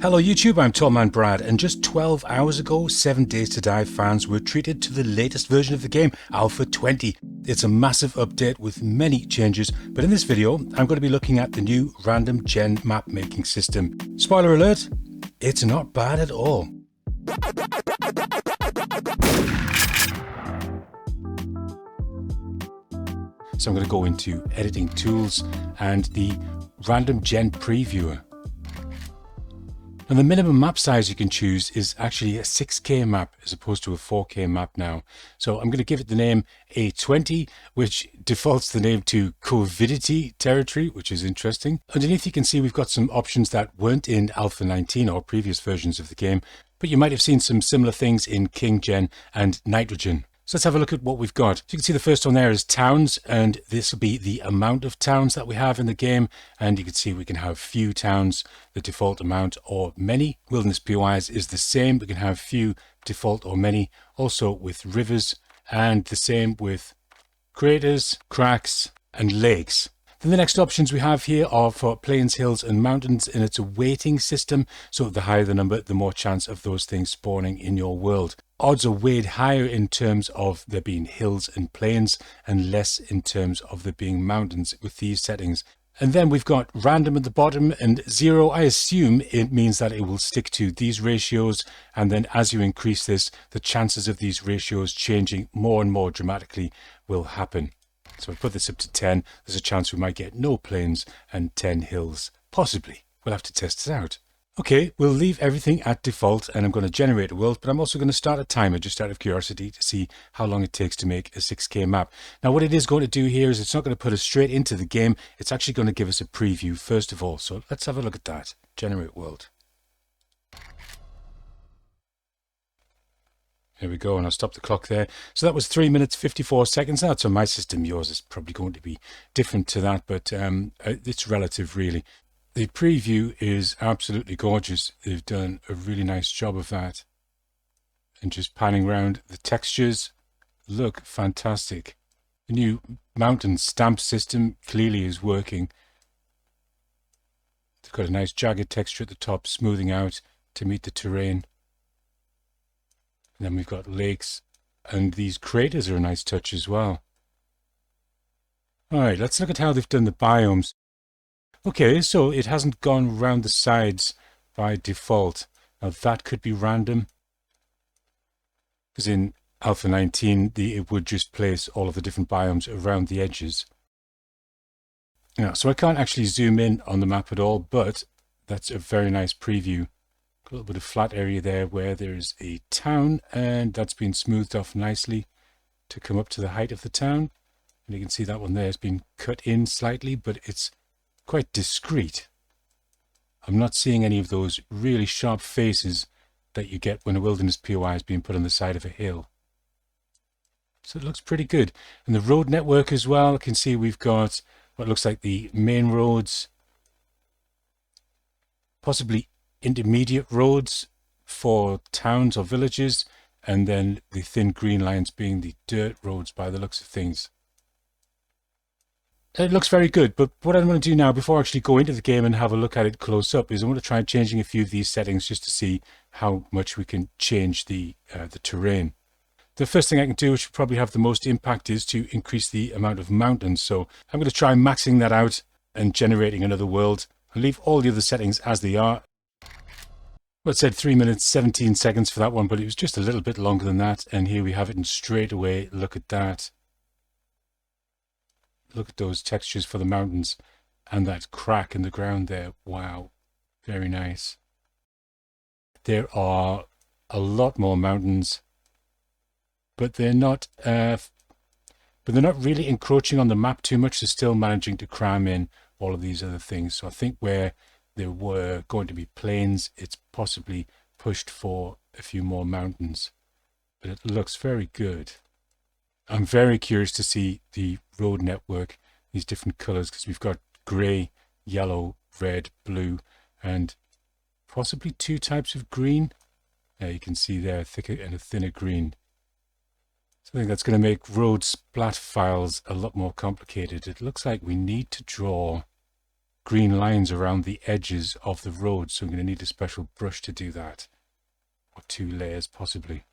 Hello YouTube, I'm Tallman Brad, and just 12 hours ago, 7 Days to Die fans were treated to the latest version of the game, Alpha 20. It's a massive update with many changes, but in this video, I'm going to be looking at the new random gen map making system. Spoiler alert, it's not bad at all. So I'm going to go into editing tools and the random gen previewer. And the minimum map size you can choose is actually a 6K map as opposed to a 4K map now. So I'm going to give it the name A20, which defaults the name to Covidity territory, which is interesting. Underneath you can see we've got some options that weren't in Alpha 19 or previous versions of the game, but you might have seen some similar things in King Gen and Nitrogen. So let's have a look at what we've got. So you can see the first one there is towns, and this will be the amount of towns that we have in the game. And you can see we can have few towns, the default amount, or many. Wilderness POIs is the same. We can have few, default, or many. Also with rivers, and the same with craters, cracks, and lakes. Then the next options we have here are for plains, hills, and mountains, and it's a weighting system. So the higher the number, the more chance of those things spawning in your world. Odds are weighed higher in terms of there being hills and plains, and less in terms of there being mountains with these settings. And then we've got random at the bottom, and 0, I assume it means that it will stick to these ratios. And then as you increase this, the chances of these ratios changing more and more dramatically will happen. So I put this up to 10. There's a chance we might get no plains and 10 hills. Possibly. We'll have to test it out. Okay, we'll leave everything at default, and I'm going to generate a world, but I'm also going to start a timer just out of curiosity to see how long it takes to make a 6K map. Now what it is going to do here is it's not going to put us straight into the game. It's actually going to give us a preview first of all. So let's have a look at that. Generate world. There we go, and I'll stop the clock there. So that was 3 minutes 54 seconds. That's on my system. Yours is probably going to be different to that, but it's relative really. The preview is absolutely gorgeous. They've done a really nice job of that. And just panning around, the textures look fantastic. The new mountain stamp system clearly is working. They've got a nice jagged texture at the top, smoothing out to meet the terrain. And then we've got lakes, and these craters are a nice touch as well. All right, let's look at how they've done the biomes. Okay, so it hasn't gone around the sides by default. Now that could be random, because in Alpha 19, it would just place all of the different biomes around the edges. Yeah, so I can't actually zoom in on the map at all, but that's a very nice preview. A little bit of flat area there where there's a town, and that's been smoothed off nicely to come up to the height of the town. And you can see that one there has been cut in slightly, but it's quite discreet. I'm not seeing any of those really sharp faces that you get when a wilderness POI is being put on the side of a hill. So it looks pretty good. And the road network as well, you can see we've got what looks like the main roads, possibly intermediate roads for towns or villages, and then the thin green lines being the dirt roads by the looks of things. It looks very good, but what I'm going to do now before I actually go into the game and have a look at it close up is I want to try changing a few of these settings just to see how much we can change the terrain. The first thing I can do, which will probably have the most impact, is to increase the amount of mountains. So I'm going to try maxing that out and generating another world. I'll leave all the other settings as they are. Well, it said 3 minutes 17 seconds for that one, but it was just a little bit longer than that. And here we have it, and straight away, look at that. Look at those textures for the mountains and that crack in the ground there. Wow, very nice. There are a lot more mountains, but they're not really encroaching on the map too much. They're still managing to cram in all of these other things. So I think where there were going to be plains, it's possibly pushed for a few more mountains, but it looks very good. I'm very curious to see the road network, these different colors, because we've got gray, yellow, red, blue, and possibly 2 types of green. You can see there a thicker and a thinner green. So I think that's going to make road splat files a lot more complicated. It looks like we need to draw green lines around the edges of the road, so I'm going to need a special brush to do that, or 2 layers possibly.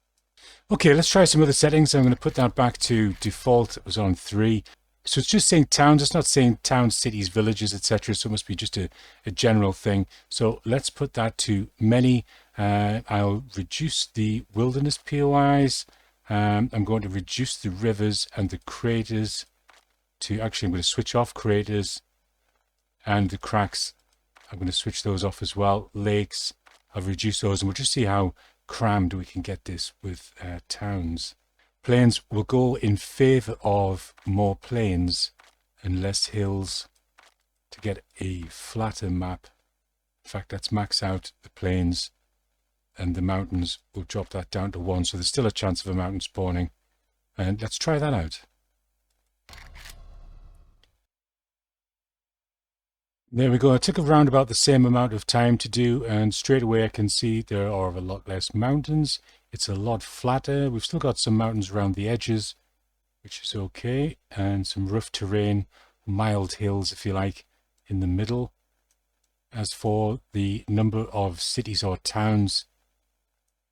Okay, let's try some other settings. I'm going to put that back to default. It was on 3. So it's just saying towns. It's not saying towns, cities, villages, etc. So it must be just a general thing. So let's put that to many. I'll reduce the wilderness POIs. I'm going to reduce the rivers and the craters to, actually I'm going to switch off craters, and the cracks, I'm going to switch those off as well. Lakes, I'll reduce those, and we'll just see how crammed we can get this with towns. Plains will go in favor of more plains and less hills to get a flatter map. In fact, let's max out the plains, and the mountains will drop that down to 1, so there's still a chance of a mountain spawning. And let's try that out. There we go. It took around about the same amount of time to do, and straight away I can see there are a lot less mountains. It's a lot flatter. We've still got some mountains around the edges, which is okay, and some rough terrain, mild hills if you like, in the middle. As for the number of cities or towns,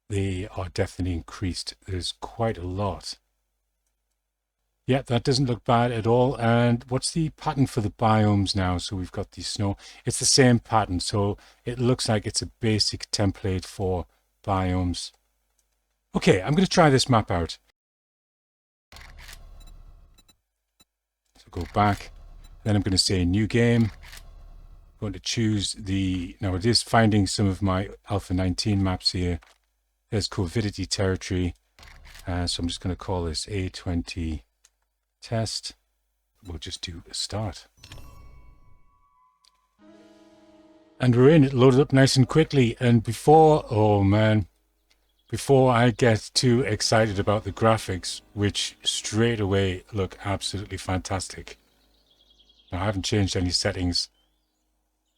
they are definitely increased. There's quite a lot. Yeah, that doesn't look bad at all. And what's the pattern for the biomes now? So we've got the snow. It's the same pattern. So it looks like it's a basic template for biomes. Okay, I'm going to try this map out. So go back. Then I'm going to say new game. I'm going to choose the... Now it is finding some of my Alpha 19 maps here. There's Covidity territory. So I'm just going to call this A20 test. We'll just do a start. And we're in. It loaded up nice and quickly. And before, oh man, before I get too excited about the graphics, which straight away look absolutely fantastic. Now, I haven't changed any settings.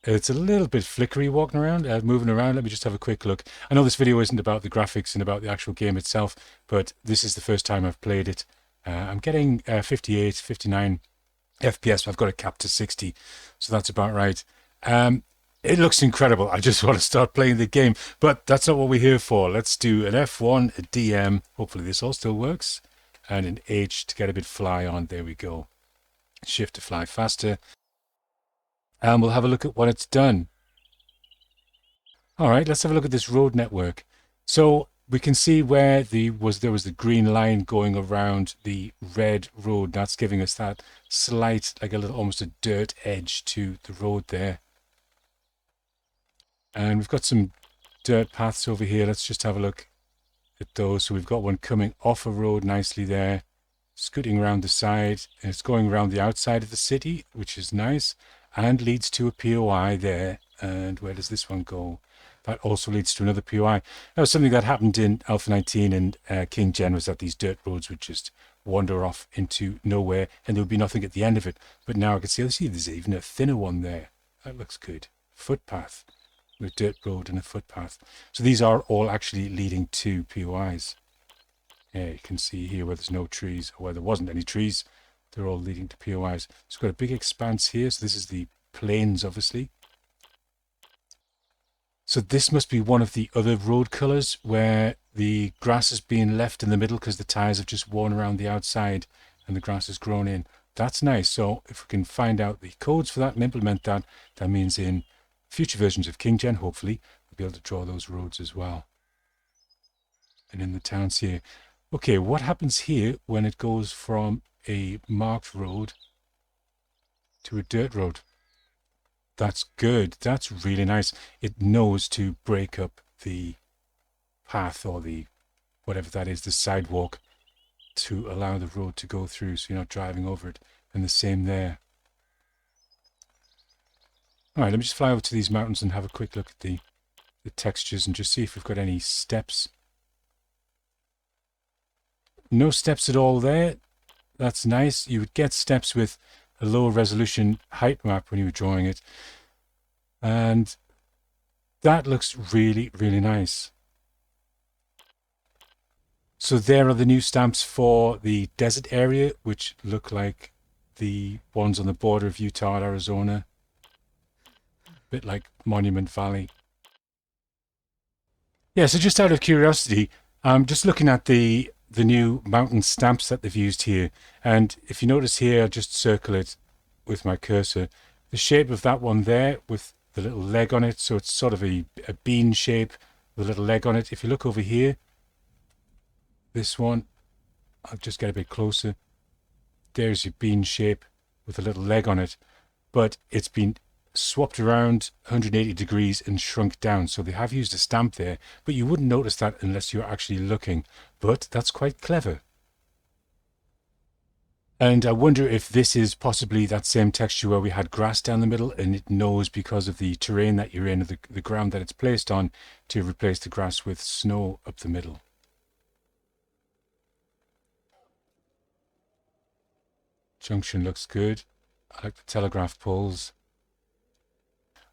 It's a little bit flickery walking around, moving around. Let me just have a quick look. I know this video isn't about the graphics and about the actual game itself, but this is the first time I've played it. I'm getting 58, 59 FPS. I've got it capped to 60, so that's about right. It looks incredible. I just want to start playing the game, but that's not what we're here for. Let's do an F1, a DM. Hopefully this all still works. And an H to get a bit fly on. There we go. Shift to fly faster. And we'll have a look at what it's done. All right, let's have a look at this road network. So we can see where there was the green line going around the red road. That's giving us that slight, like a little, almost a dirt edge to the road there. And we've got some dirt paths over here. Let's just have a look at those. So we've got one coming off a road nicely there, scooting around the side, and it's going around the outside of the city, which is nice, and leads to a POI there. And where does this one go? That also leads to another POI. That was something that happened in Alpha 19 and King Gen, was that these dirt roads would just wander off into nowhere and there would be nothing at the end of it. But now I can see there's even a thinner one there. That looks good. Footpath with dirt road and a footpath. So these are all actually leading to POIs. Yeah, you can see here where there's no trees, or where there wasn't any trees, they're all leading to POIs. It's got a big expanse here. So this is the plains, obviously. So this must be one of the other road colours where the grass is being left in the middle because the tyres have just worn around the outside and the grass has grown in. That's nice. So if we can find out the codes for that and implement that, that means in future versions of King Gen, hopefully, we'll be able to draw those roads as well. And in the towns here. Okay, what happens here when it goes from a marked road to a dirt road? That's good. That's really nice. It knows to break up the path, or the whatever that is, the sidewalk, to allow the road to go through so you're not driving over it. And the same there. All right, let me just fly over to these mountains and have a quick look at the textures and just see if we've got any steps. No steps at all there. That's nice. You would get steps with a lower resolution height map when you were drawing it. And that looks really, really nice. So there are the new stamps for the desert area, which look like the ones on the border of Utah and Arizona. bit like Monument Valley. Yeah, so just out of curiosity, I'm just looking at the new mountain stamps that they've used here. And if you notice here, I'll just circle it with my cursor. The shape of that one there with the little leg on it, so it's sort of a bean shape with a little leg on it. If you look over here, this one, I'll just get a bit closer. There's your bean shape with a little leg on it, but it's been swapped around 180 degrees and shrunk down. So they have used a stamp there, but you wouldn't notice that unless you're actually looking. But that's quite clever. And I wonder if this is possibly that same texture where we had grass down the middle, and it knows because of the terrain that you're in, or the ground that it's placed on, to replace the grass with snow up the middle. Junction looks good. I like the telegraph poles.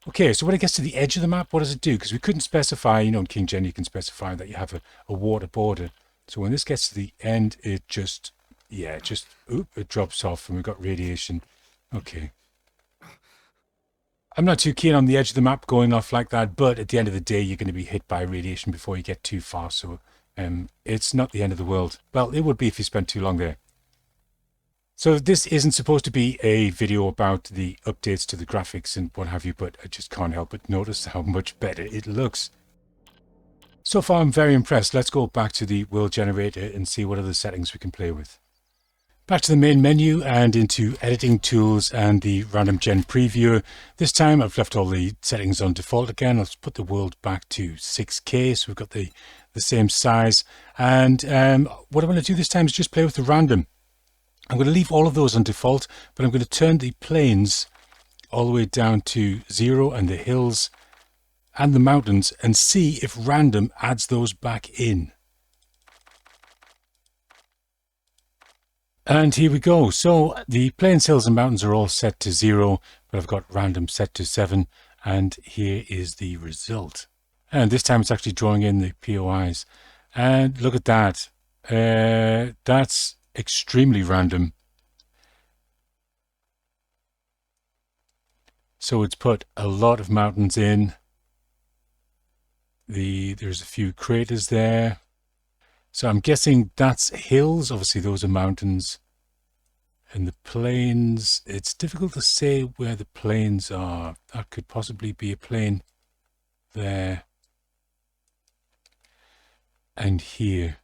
Okay, so when it gets to the edge of the map, what does it do? Because we couldn't specify, you know, in King Gen you can specify that you have a water border. So when this gets to the end, it just, yeah, it drops off and we've got radiation. Okay. I'm not too keen on the edge of the map going off like that, but at the end of the day, you're going to be hit by radiation before you get too far. So it's not the end of the world. Well, it would be if you spent too long there. So this isn't supposed to be a video about the updates to the graphics and what have you, but I just can't help but notice how much better it looks. So far I'm very impressed. Let's go back to the world generator and see what other settings we can play with. Back to the main menu and into editing tools and the random gen previewer. This time I've left all the settings on default again. Let's put the world back to 6K, so we've got the same size. And what I'm going to do this time is just play with the random. I'm going to leave all of those on default, but I'm going to turn the plains all the way down to 0 and the hills and the mountains and see if random adds those back in. And here we go. So the plains, hills and mountains are all set to 0, but I've got random set to 7, and here is the result. And this time it's actually drawing in the POIs. And look at that. That's extremely random. So it's put a lot of mountains in. There's a few craters there. So I'm guessing that's hills. Obviously those are mountains. And the plains, it's difficult to say where the plains are. That could possibly be a plain there and here.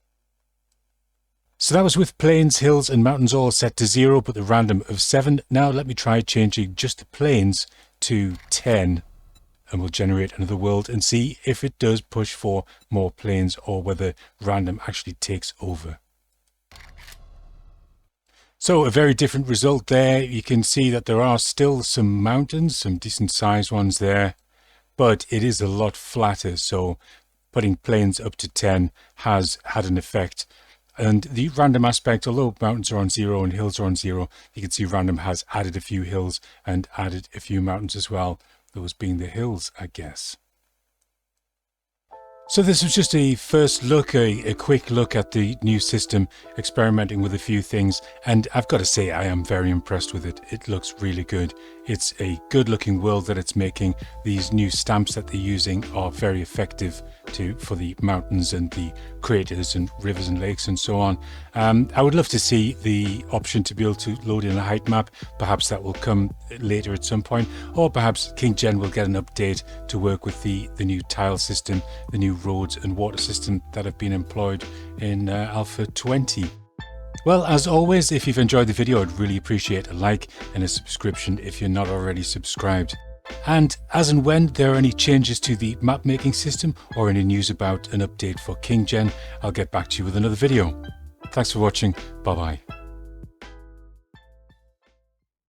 So that was with plains, hills and mountains all set to 0, but the random of 7. Now let me try changing just the plains to 10 and we'll generate another world and see if it does push for more plains or whether random actually takes over. So a very different result there. You can see that there are still some mountains, some decent sized ones there, but it is a lot flatter. So putting plains up to 10 has had an effect. And the random aspect, although mountains are on 0 and hills are on 0, you can see random has added a few hills and added a few mountains as well. Those being the hills, I guess. So this was just a first look, a quick look at the new system, experimenting with a few things, and I've got to say I am very impressed with it. It looks really good. It's a good looking world that it's making. These new stamps that they're using are very effective for the mountains and the craters and rivers and lakes and so on. I would love to see the option to be able to load in a height map. Perhaps that will come later at some point, or perhaps King Gen will get an update to work with the new tile system, the new roads and water system that have been employed in Alpha 20. Well, as always, if you've enjoyed the video, I'd really appreciate a like and a subscription if you're not already subscribed. And as and when there are any changes to the map making system or any news about an update for King Gen, I'll get back to you with another video. Thanks for watching. Bye bye.